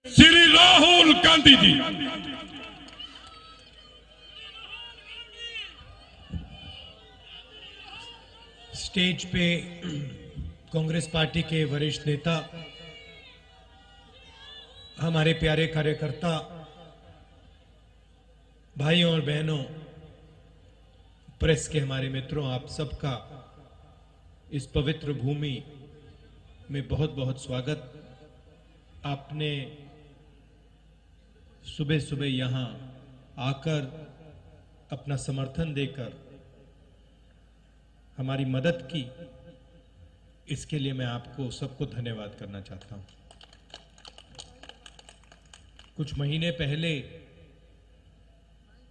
Shri Rahul Gandhi ji. Stage पे Congress party के वरिष्ठ नेता, हमारे प्यारे कार्यकर्ता, भाइयों और बहनों, प्रेस के हमारे मित्रों, आप सबका इस पवित्र भूमि में बहुत बहुत स्वागत। आपने सुबह सुबह यहां आकर अपना समर्थन देकर हमारी मदद की, इसके लिए मैं आपको सबको धन्यवाद करना चाहता हूं। कुछ महीने पहले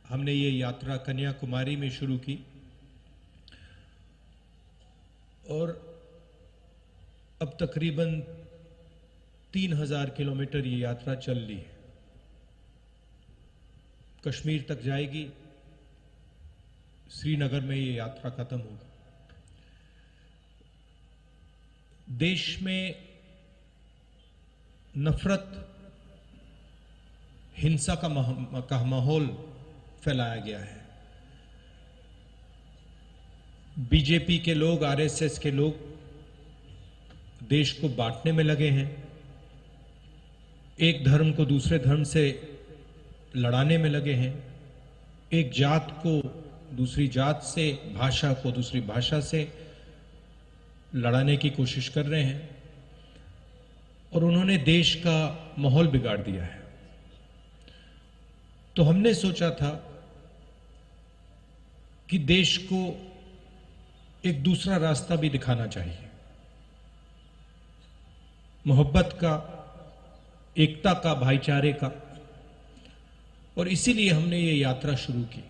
हमने ये यात्रा कन्याकुमारी में शुरू की और अब तकरीबन 3000 किलोमीटर ये यात्रा चल ली है। कश्मीर तक जाएगी, श्रीनगर में ये यात्रा खत्म होगी। देश में नफरत, हिंसा का माहौल फैलाया गया है। बीजेपी के लोग, आरएसएस के लोग देश को बांटने में लगे हैं, एक धर्म को दूसरे धर्म से लड़ाने में लगे हैं, एक जात को दूसरी जात से, भाषा को दूसरी भाषा से लड़ाने की कोशिश कर रहे हैं और उन्होंने देश का माहौल बिगाड़ दिया है। तो हमने सोचा था कि देश को एक दूसरा रास्ता भी दिखाना चाहिए, मोहब्बत का, एकता का, भाईचारे का। और इसीलिए हमने ये यात्रा शुरू की।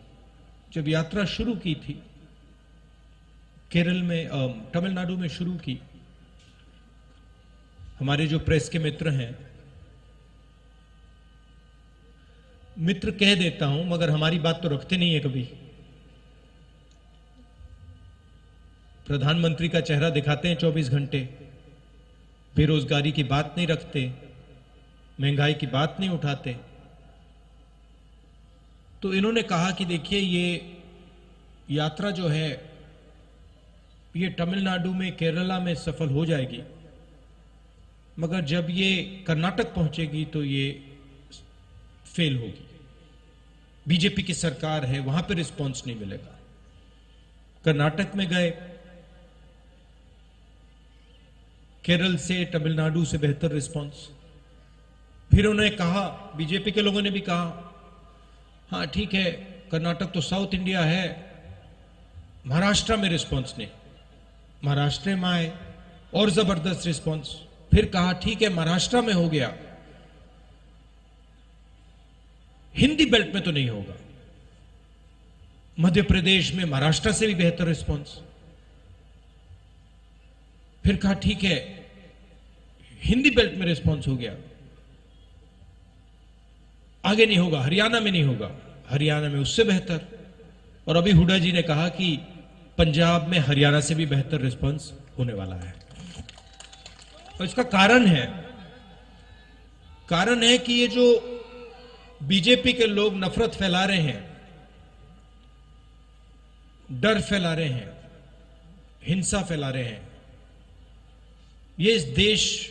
जब यात्रा शुरू की थी, केरल में, तमिलनाडु में शुरू की, हमारे जो प्रेस के मित्र हैं, मित्र कह देता हूं मगर हमारी बात तो रखते नहीं है कभी। प्रधानमंत्री का चेहरा दिखाते हैं 24 घंटे, बेरोजगारी की बात नहीं रखते, महंगाई की बात नहीं उठाते। तो इन्होंने कहा कि देखिए, ये यात्रा जो है ये तमिलनाडु में, केरला में सफल हो जाएगी, मगर जब ये कर्नाटक पहुंचेगी तो ये फेल होगी। बीजेपी की सरकार है, वहां पर रिस्पांस नहीं मिलेगा। कर्नाटक में गए, केरल से, तमिलनाडु से बेहतर रिस्पांस। फिर उन्होंने कहा, बीजेपी के लोगों ने भी कहा, हाँ ठीक है, कर्नाटक तो साउथ इंडिया है, महाराष्ट्र में रिस्पांस नहीं। महाराष्ट्र में आए और जबरदस्त रिस्पांस। फिर कहा ठीक है, महाराष्ट्र में हो गया, हिंदी बेल्ट में तो नहीं होगा। मध्य प्रदेश में महाराष्ट्र से भी बेहतर रिस्पांस। फिर कहा ठीक है, हिंदी बेल्ट में रिस्पांस हो गया, आगे नहीं होगा, हरियाणा में नहीं होगा, हरियाणा में उससे बेहतर। और अभी हुड्डा जी ने कहा कि पंजाब में हरियाणा से भी बेहतर रिस्पांस होने वाला है। और इसका कारण है कि ये जो बीजेपी के लोग नफरत फैला रहे हैं, डर फैला रहे हैं, हिंसा फैला रहे हैं, ये इस देश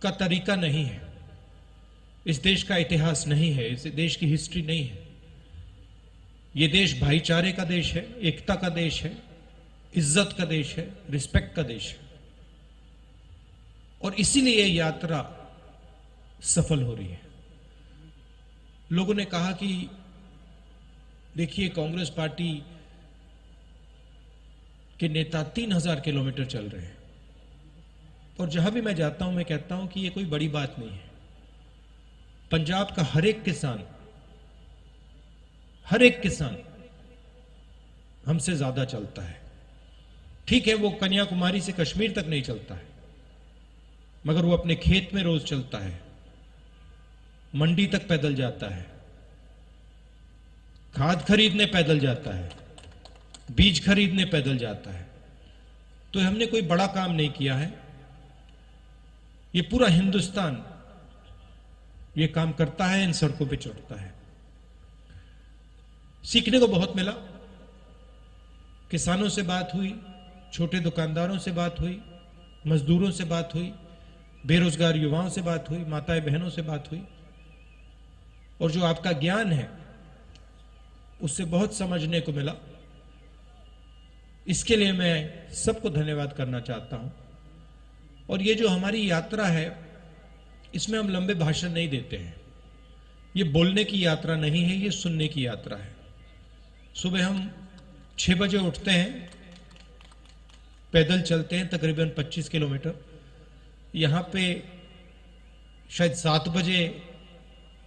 का तरीका नहीं है, इस देश का इतिहास नहीं है, इस देश की हिस्ट्री नहीं है। ये देश भाईचारे का देश है, एकता का देश है, इज्जत का देश है, रिस्पेक्ट का देश है। और इसीलिए ये यात्रा सफल हो रही है। लोगों ने कहा कि देखिए, कांग्रेस पार्टी के नेता 3000 किलोमीटर चल रहे हैं। और जहां भी मैं जाता हूं, मैं कहता हूं कि ये कोई बड़ी बात नहीं है। पंजाब का हर एक किसान हमसे ज्यादा चलता है। ठीक है, वो कन्याकुमारी से कश्मीर तक नहीं चलता है, मगर वो अपने खेत में रोज चलता है, मंडी तक पैदल जाता है, खाद खरीदने पैदल जाता है, बीज खरीदने पैदल जाता है। तो हमने कोई बड़ा काम नहीं किया है। ये पूरा हिंदुस्तान ये काम करता है, इन सड़कों पे चढ़ता है। सीखने को बहुत मिला। किसानों से बात हुई, छोटे दुकानदारों से बात हुई, मजदूरों से बात हुई, बेरोजगार युवाओं से बात हुई, माताएं बहनों से बात हुई। और जो आपका ज्ञान है उससे बहुत समझने को मिला। इसके लिए मैं सबको धन्यवाद करना चाहता हूं। और ये जो हमारी यात्रा है, इसमें हम लंबे भाषण नहीं देते हैं। ये बोलने की यात्रा नहीं है, ये सुनने की यात्रा है। सुबह हम 6 बजे उठते हैं, पैदल चलते हैं तकरीबन 25 किलोमीटर। यहां पे शायद 7 बजे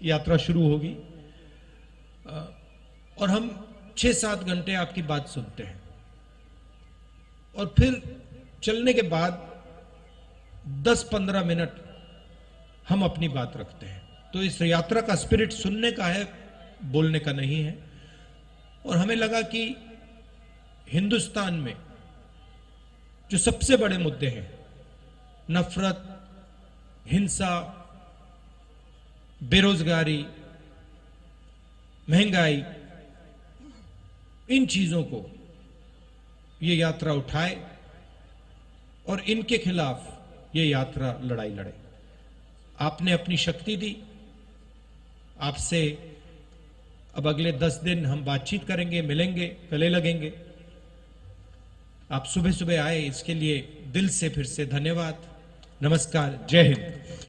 यात्रा शुरू होगी और हम 6-7 घंटे आपकी बात सुनते हैं। और फिर चलने के बाद 10-15 मिनट हम अपनी बात रखते हैं। तो इस यात्रा का स्पिरिट सुनने का है, बोलने का नहीं है। और हमें लगा कि हिंदुस्तान में जो सबसे बड़े मुद्दे हैं, नफरत, हिंसा, बेरोजगारी, महंगाई, इन चीजों को ये यात्रा उठाए और इनके खिलाफ ये यात्रा लड़ाई लड़े। आपने अपनी शक्ति दी। आपसे अब अगले 10 दिन हम बातचीत करेंगे, मिलेंगे, गले लगेंगे। आप सुबह सुबह आए, इसके लिए दिल से फिर से धन्यवाद। नमस्कार, जय हिंद।